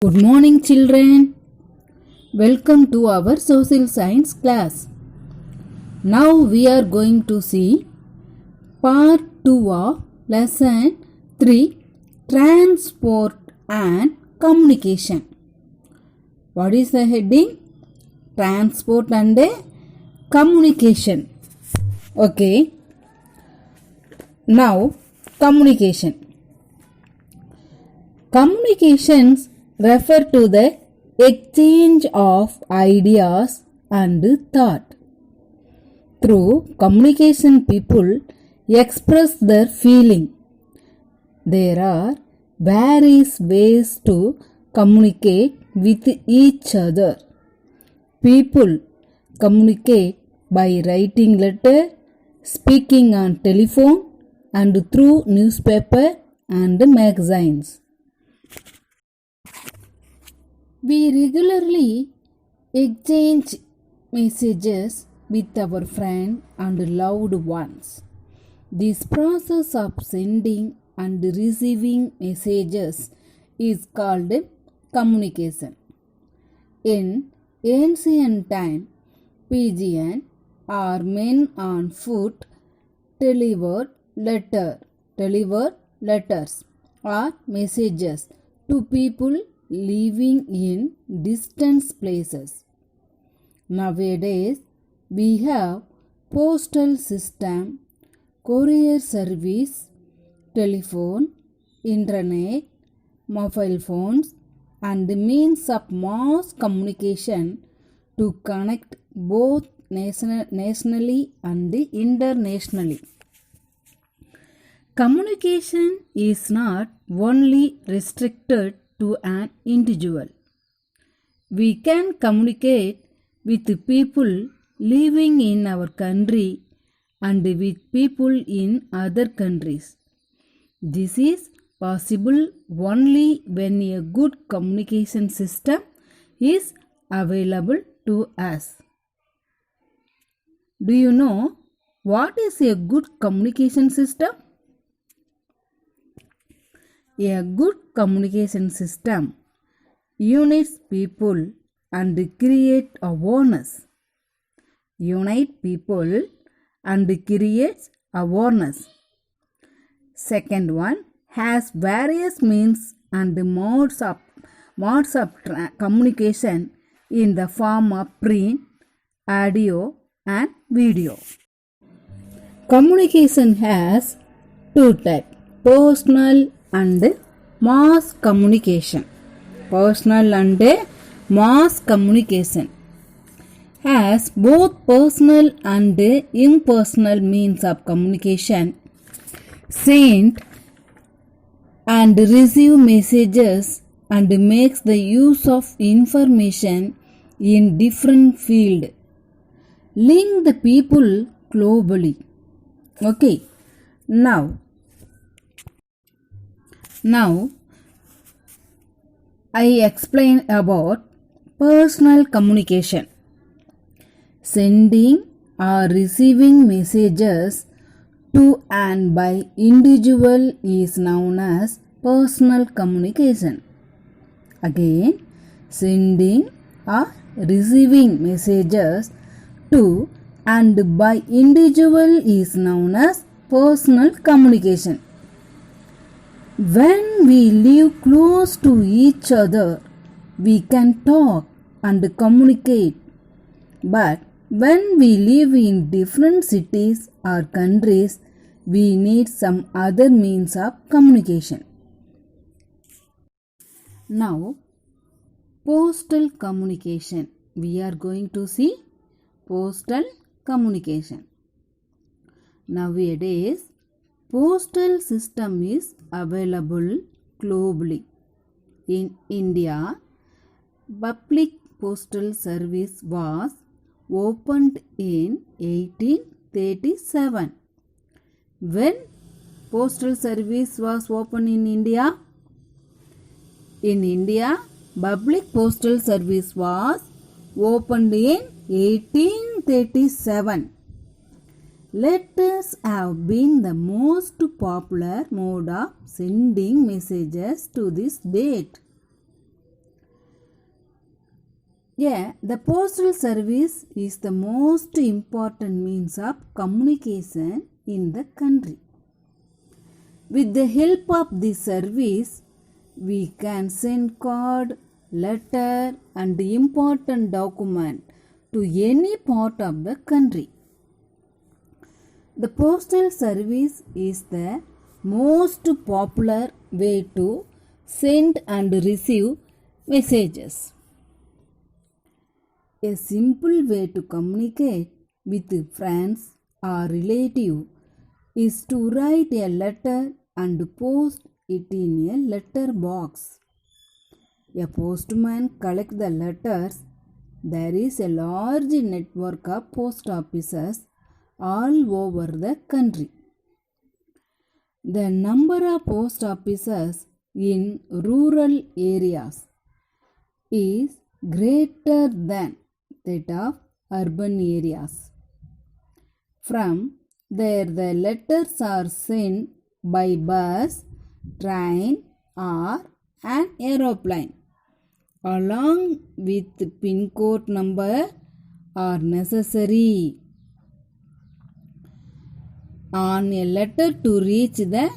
Good morning, children. Welcome to our social science class. Now we are going to see part 2 of lesson 3, transport and communication. What is the heading? Transport and communication. Okay. Now communication. Communications refer to the exchange of ideas and thought. Through communication, people express their feeling. There are various ways to communicate with each other. People communicate by writing letter, speaking on telephone, and through newspaper and magazines. We regularly exchange messages with our friends and loved ones. This process of sending and receiving messages is called communication. In ancient time, pigeons or men on foot delivered letters or messages to people living in distant places. Nowadays, we have postal system, courier service, telephone, internet, mobile phones, and the means of mass communication to connect both nationally and internationally. Communication is not only restricted to an individual. We can communicate with people living in our country and with people in other countries. This is possible only when a good communication system is available to us. Do you know what is a good communication system? A good communication system unites people and creates awareness. Unite people and creates awareness. Second one, has various means and modes of communication in the form of print, audio, and video. Communication has two types: personal and mass communication. Personal and mass communication has both personal and impersonal means of communication. Send and receive messages and makes the use of information in different fields. Link the people globally. Okay. Now I explain about personal communication. Sending or receiving messages to and by individual is known as personal communication. Again, sending or receiving messages to and by individual is known as personal communication. When we live close to each other, we can talk and communicate. But when we live in different cities or countries, we need some other means of communication. Now, postal communication. We are going to see postal communication. Nowadays, postal system is available globally. In India, public postal service was opened in 1837. When postal service was opened in India? In India, public postal service was opened in 1837. Letters have been the most popular mode of sending messages to this date. Yeah, the postal service is the most important means of communication in the country. With the help of this service, we can send card, letter and important document to any part of the country. The postal service is the most popular way to send and receive messages. A simple way to communicate with friends or relative is to write a letter and post it in a letter box. A postman collects the letters. There is a large network of post offices all over the country. The number of post offices in rural areas is greater than that of urban areas. From there, the letters are sent by bus, train, or an aeroplane, along with pin code number are necessary on a letter to reach the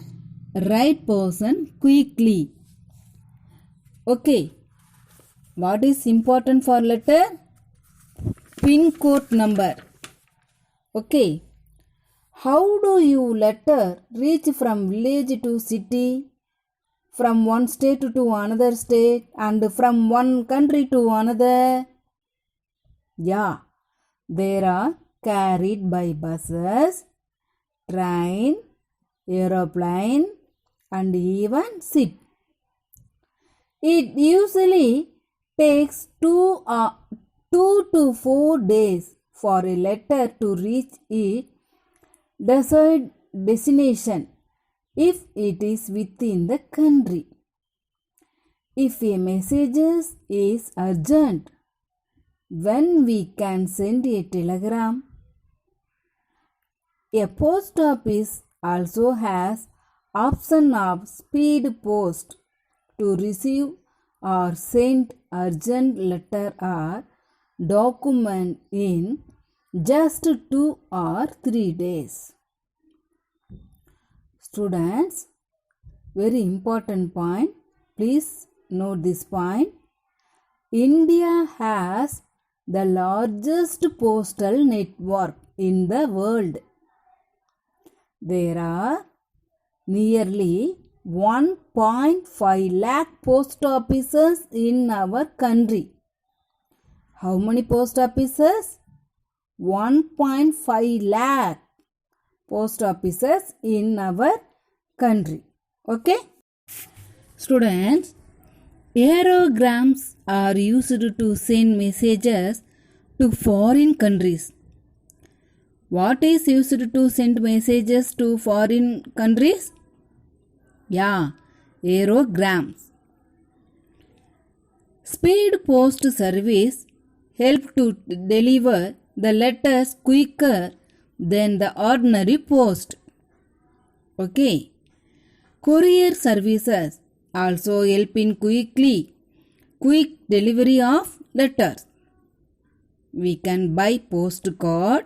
right person quickly. Okay, what is important for letter? Pin code number. Okay, how do you letter reach from village to city, from one state to another state, and from one country to another? Yeah, they are carried by buses, train, aeroplane, and even ship. It usually takes 2 to 4 days for a letter to reach its desired destination if it is within the country. If a message is urgent, when we can send a telegram. A post office also has option of speed post to receive or send urgent letter or document in just 2 or 3 days. Students, very important point. Please note this point. India has the largest postal network in the world. There are nearly 1.5 lakh post offices in our country. How many post offices? 1.5 lakh post offices in our country. Okay? Students, aerograms are used to send messages to foreign countries. What is used to send messages to foreign countries? Yeah, aerograms. Speed post service help to deliver the letters quicker than the ordinary post. Okay. Courier services also help in quick delivery of letters. We can buy postcard,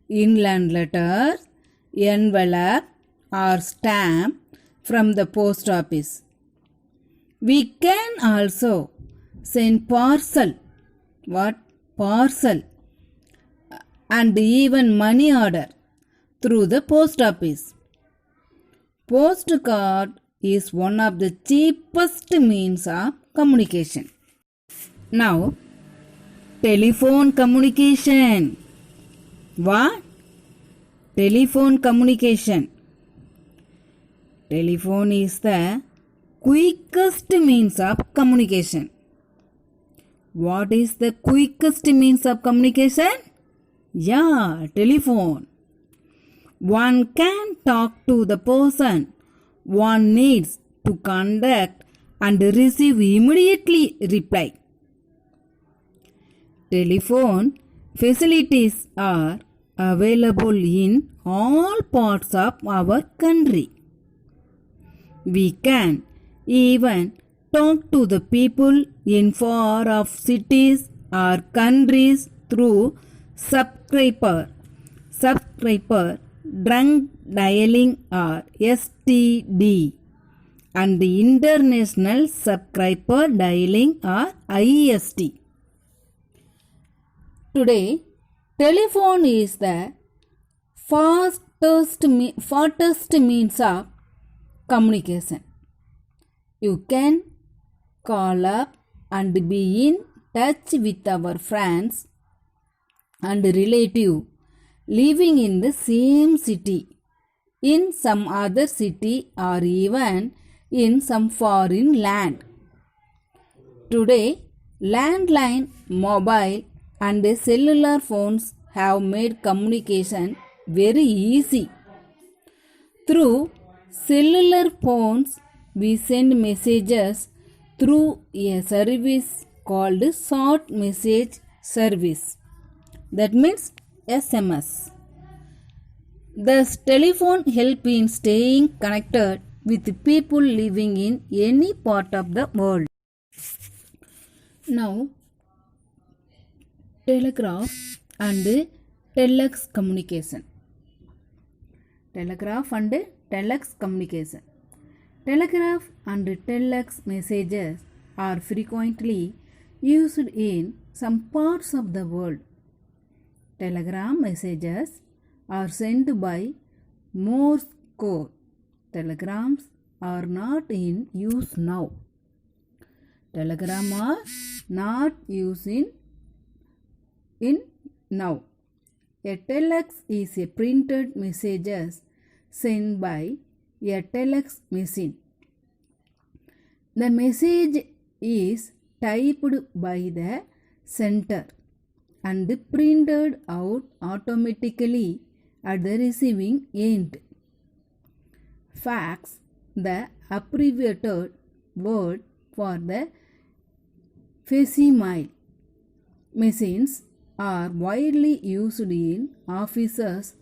inland letters, envelope or stamp from the post office. We can also send parcel. What? Parcel. And even money order through the post office. Postcard is one of the cheapest means of communication. Now, telephone communication. What? Telephone communication. Telephone is the quickest means of communication. What is the quickest means of communication? Yeah, telephone. One can talk to the person one needs to contact and receive immediately reply. Telephone facilities are available in all parts of our country. We can even talk to the people in far off cities or countries through subscriber drunk dialing or STD, and the international subscriber dialing or IST. Today, telephone is the fastest means of communication. You can call up and be in touch with our friends and relatives living in the same city, in some other city, or even in some foreign land. Today, landline, mobile, and cellular phones have made communication very easy. Through cellular phones, we send messages through a service called short message service. That means SMS. Thus, telephone help in staying connected with people living in any part of the world. Now, telegraph and telex communication. Telegraph and telex communication. Telegraph and telex messages are frequently used in some parts of the world. Telegram messages are sent by Morse code. Telegrams are not in use now. Telegram are not used in now. A telex is a printed messages sent by a telex machine. The message is typed by the sender and printed out automatically at the receiving end. Fax, the abbreviated word for the facsimile machines, are widely used in offices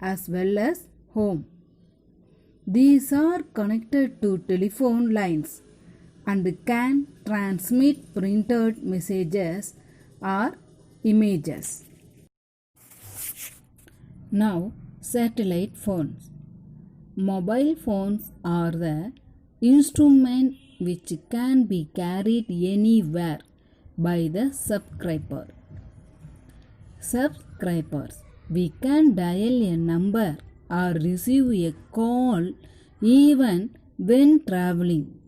as well as home. These are connected to telephone lines and can transmit printed messages or images. Now, satellite phones. Mobile phones are the instrument which can be carried anywhere by the subscriber. Subscribers, we can dial a number or receive a call even when traveling.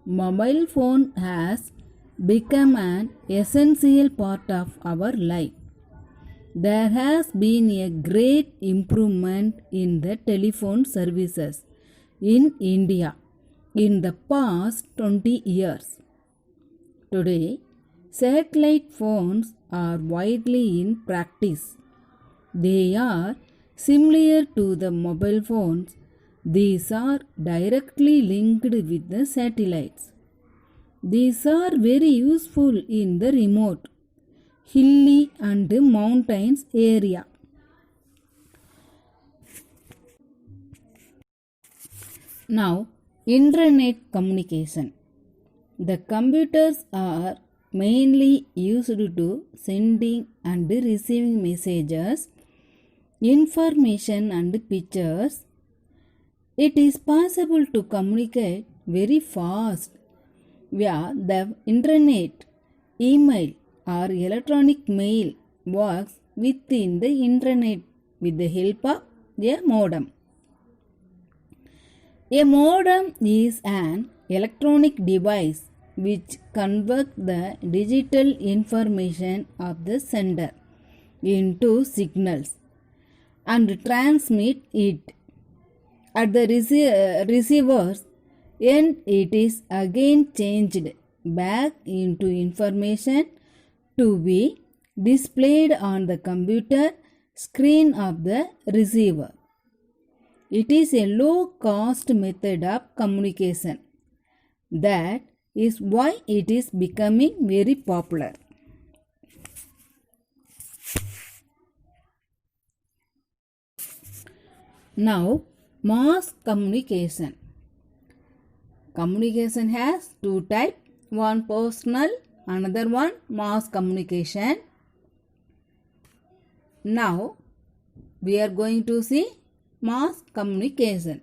Mobile phone has become an essential part of our life. There has been a great improvement in the telephone services in India in the past 20 years. Today, satellite phones are widely in practice. They are similar to the mobile phones. These are directly linked with the satellites. These are very useful in the remote, hilly and mountains area. Now, internet communication. The computers are mainly used to sending and receiving messages, information and pictures. It is possible to communicate very fast via the internet. Email or electronic mail works within the internet with the help of a modem. A modem is an electronic device which converts the digital information of the sender into signals and transmit it at the receiver's end. It is again changed back into information to be displayed on the computer screen of the receiver. It is a low-cost method of communication. That is why it is becoming very popular. Now, mass communication. Communication has two types, one personal another one mass communication. Now we are going to see mass communication.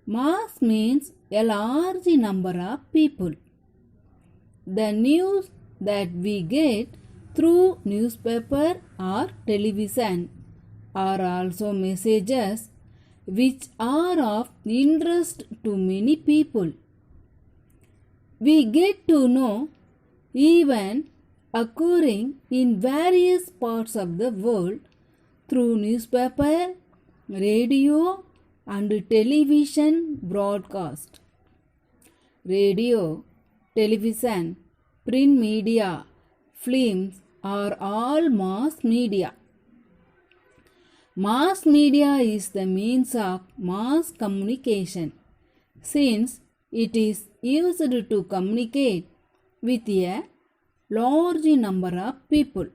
Mass means a large number of people. The news that we get through newspaper or television are also messages which are of interest to many people. We get to know events occurring in various parts of the world through newspaper, radio, and television broadcast. Radio, television, print media, films are all mass media. Mass media is the means of mass communication since it is used to communicate with a large number of people.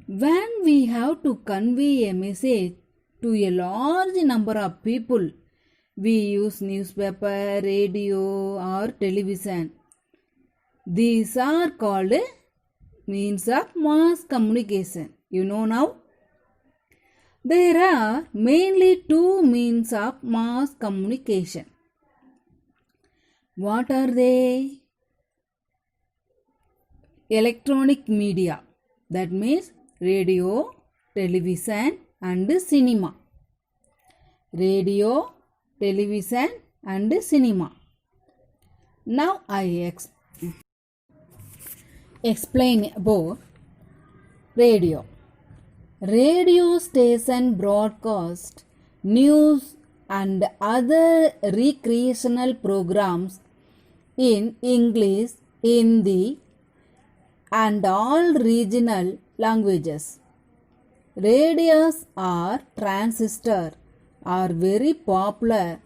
When we have to convey a message to a large number of people, we use newspaper, radio, or television. These are called means of mass communication. You know now? There are mainly two means of mass communication. What are they? Electronic media, that means radio, television, and cinema. Radio, television, and cinema. Now I explain about radio. Radio station broadcast news and other recreational programs in English, Hindi, and all regional languages. Radios or transistors are very popular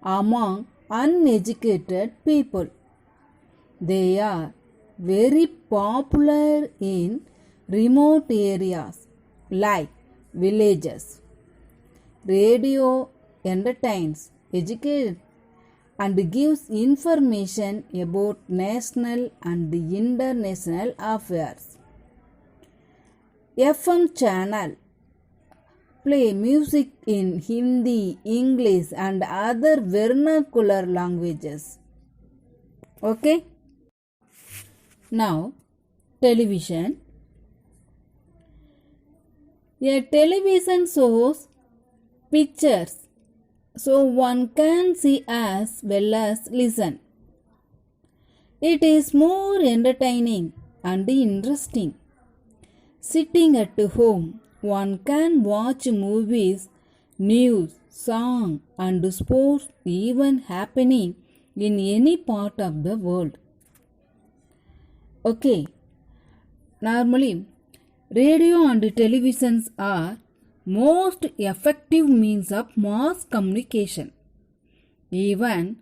among uneducated people. They are very popular in remote areas like villages. Radio entertains, educates, and gives information about national and international affairs. FM channel play music in Hindi, English, and other vernacular languages. Okay? Now, television. A television shows pictures so one can see as well as listen. It is more entertaining and interesting. Sitting at home, one can watch movies, news, song, and sports even happening in any part of the world. Okay, normally radio and televisions are most effective means of mass communication. Even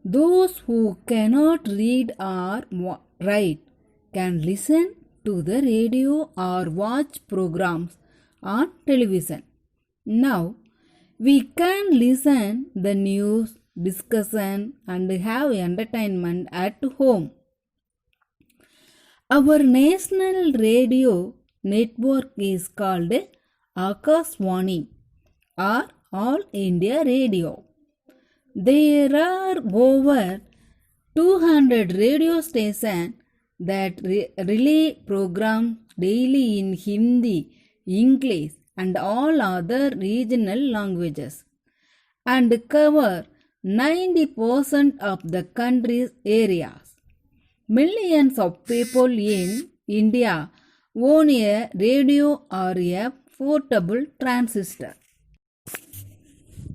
those who cannot read or write can listen to the radio or watch programs on television. Now, we can listen the news, discussion, and have entertainment at home. Our national radio network is called Akashvani or All India Radio. There are over 200 radio stations that relay programs daily in Hindi, English, and all other regional languages and cover 90% of the country's areas. Millions of people in India own a radio or a portable transistor.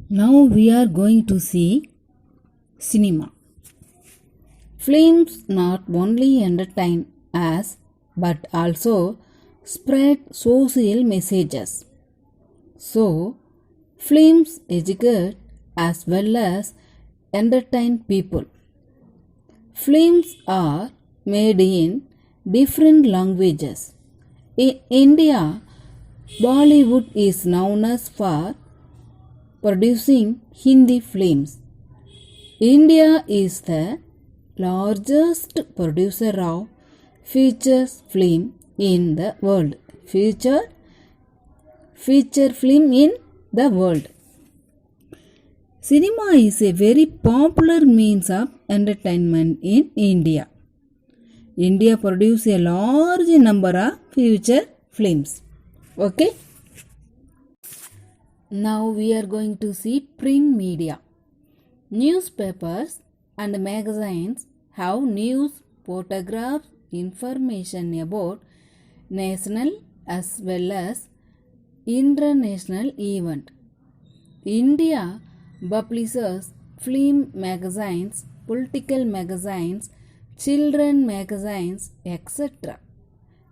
Now we are going to see cinema. Films not only entertain us but also spread social messages. So, films educate as well as entertain people. Films are made in different languages. In India, Bollywood is known as for producing Hindi films. India is the largest producer of feature film in the world. Feature film in the world. Cinema is a very popular means of entertainment in India. India produces a large number of feature films. Okay. Now we are going to see print media. Newspapers and magazines have news, photographs, information about national as well as international event. India publishes film magazines, political magazines, children magazines, etc.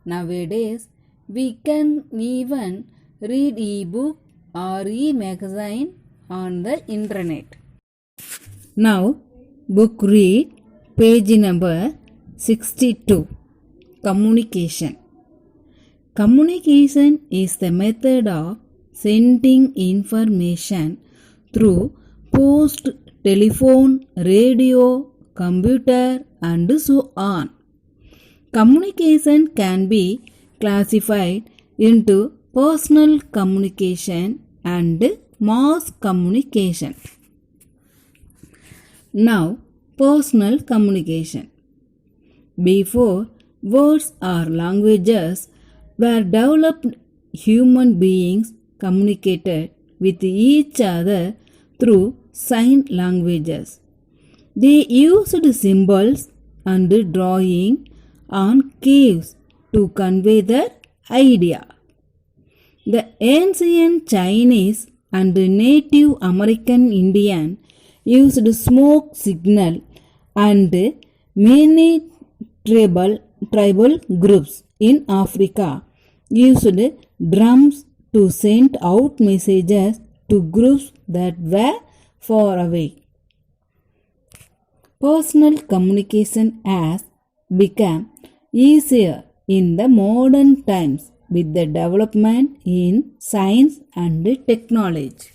Nowadays, we can even read e-book or e-magazine on the internet. Now, book read page number 62. Communication. Communication is the method of sending information through post, telephone, radio, computer and so on. Communication can be classified into personal communication and mass communication. Now, personal communication. Before words or languages were developed, human beings communicated with each other through sign languages. They used symbols and drawing on caves to convey their idea. The ancient Chinese and Native American Indian used smoke signal and many tribal groups in Africa used drums to send out messages to groups that were far away. Personal communication has become easier in the modern times with the development in science and technology.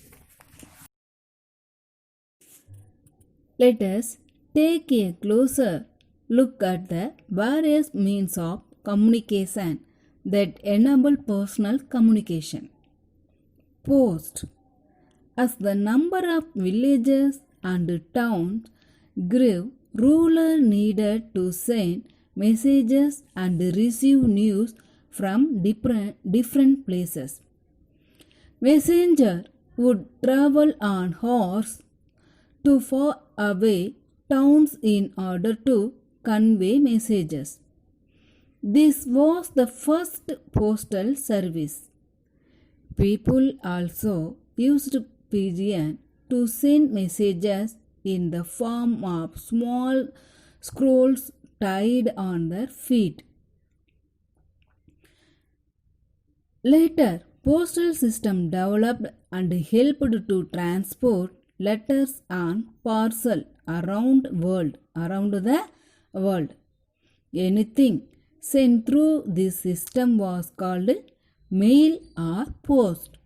Let us take a closer look at the various means of communication that enable personal communication. Post. As the number of villages and towns grew, rulers needed to send messages and receive news from different places. Messenger would travel on horse to far away towns in order to convey messages. This was the first postal service. People also used pigeon to send messages in the form of small scrolls tied on their feet. Later, postal system developed and helped to transport letters on parcel around the world. Anything sent through this system was called mail or post.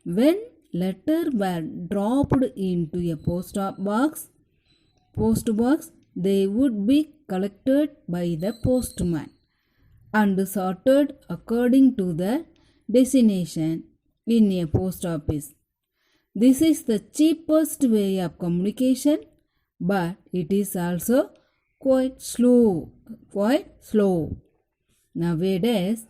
When letters were dropped into a post box, they would be collected by the postman and sorted according to the destination in a post office. This is the cheapest way of communication, but it is also quite slow. Nowadays,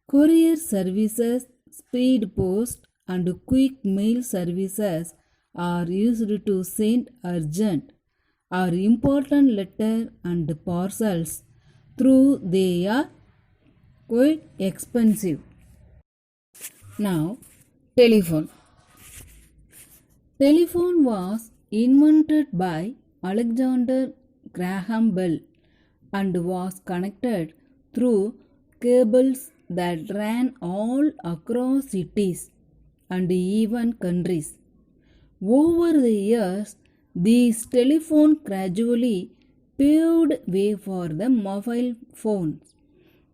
courier services, speed post and quick mail services are used to send urgent or important letters and parcels, though they are quite expensive. Now, telephone. Telephone was invented by Alexander Graham Bell and was connected through cables that ran all across cities and even countries. Over the years, these telephones gradually paved way for the mobile phones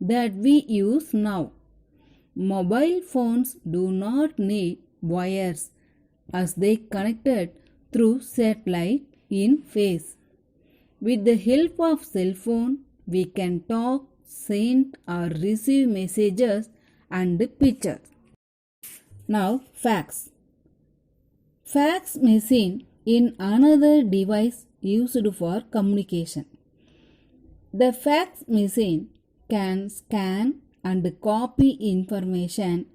that we use now. Mobile phones do not need wires as they connected through satellite in phase. With the help of cell phone, we can talk, send or receive messages and pictures. Now fax. Fax machine in another device used for communication. The fax machine can scan and copy information,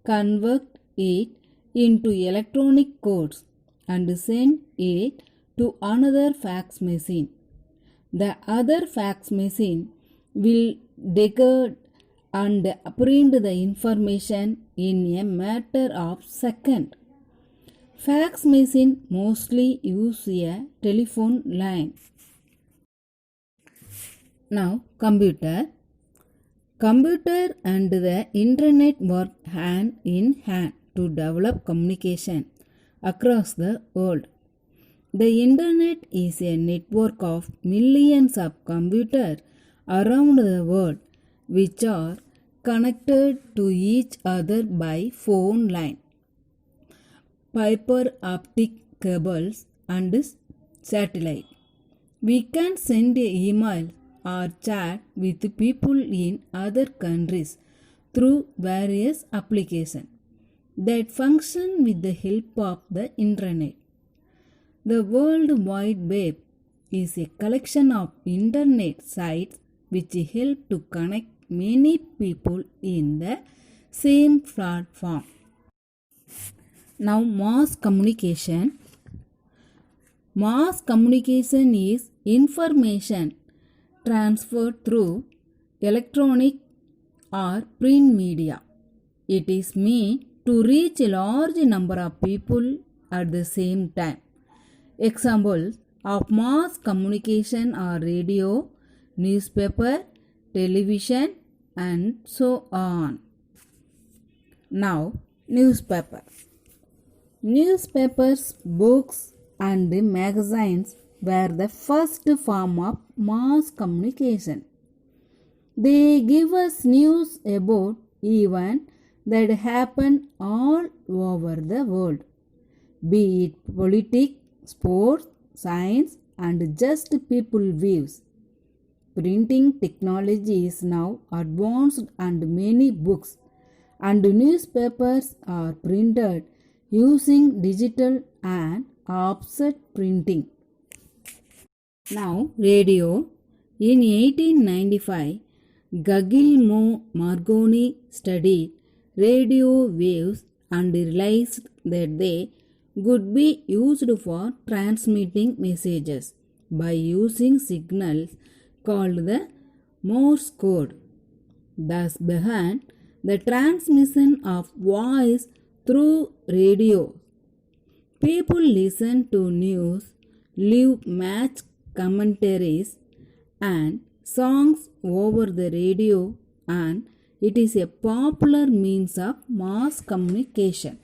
convert it into electronic codes and send it to another fax machine. The other fax machine will decode and print the information in a matter of seconds. Fax machine mostly use a telephone line. Now computer. Computer and the internet work hand in hand to develop communication across the world. The internet is a network of millions of computers around the world which are connected to each other by phone line, fiber optic cables and satellite. We can send an email or chat with people in other countries through various applications that function with the help of the internet. The World Wide Web is a collection of internet sites which help to connect many people in the same platform. Now mass communication. Mass communication is information transferred through electronic or print media. It is meant to reach a large number of people at the same time. Examples of mass communication are radio, newspaper, television, and so on. Now, newspaper. Newspapers, books, and magazines were the first form of mass communication. They give us news about events that happen all over the world, be it politics, sports, science, and just people views. Printing technology is now advanced and many books and newspapers are printed using digital and offset printing. Now, radio. In 1895, Guglielmo Marconi studied radio waves and realized that they could be used for transmitting messages by using signals called the Morse code. Thus began the transmission of voice through radio. People listen to news, live match commentaries and songs over the radio, and it is a popular means of mass communication.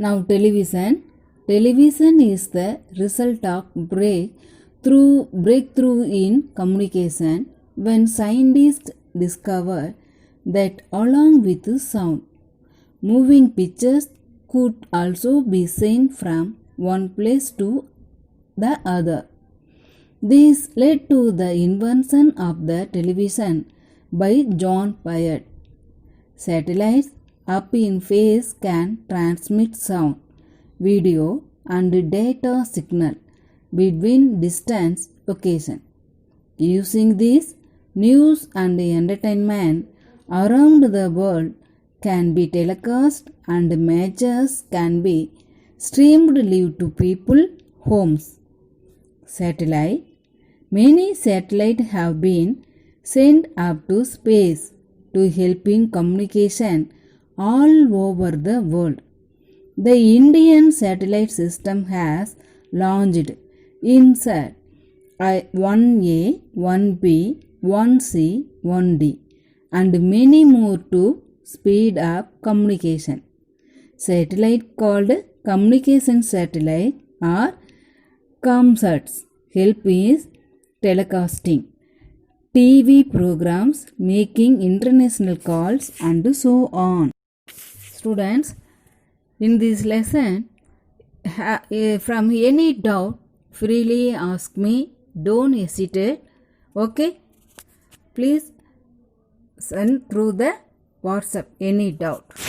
Now television. Television is the result of breakthrough in communication when scientists discovered that along with sound, moving pictures could also be sent from one place to the other. This led to the invention of the television by John Piat. Satellites up in space can transmit sound, video, and data signal between distant locations. Using this, news and entertainment around the world can be telecast and matches can be streamed live to people homes. Satellite. Many satellites have been sent up to space to help in communication all over the world. The Indian satellite system has launched INSAT 1A, 1B, 1C, 1D and many more to speed up communication. Satellite called communication satellite or ComSats help is telecasting, TV programs, making international calls and so on. Students, in this lesson, from any doubt freely ask me. Don't hesitate. Okay? Please send through the WhatsApp any doubt.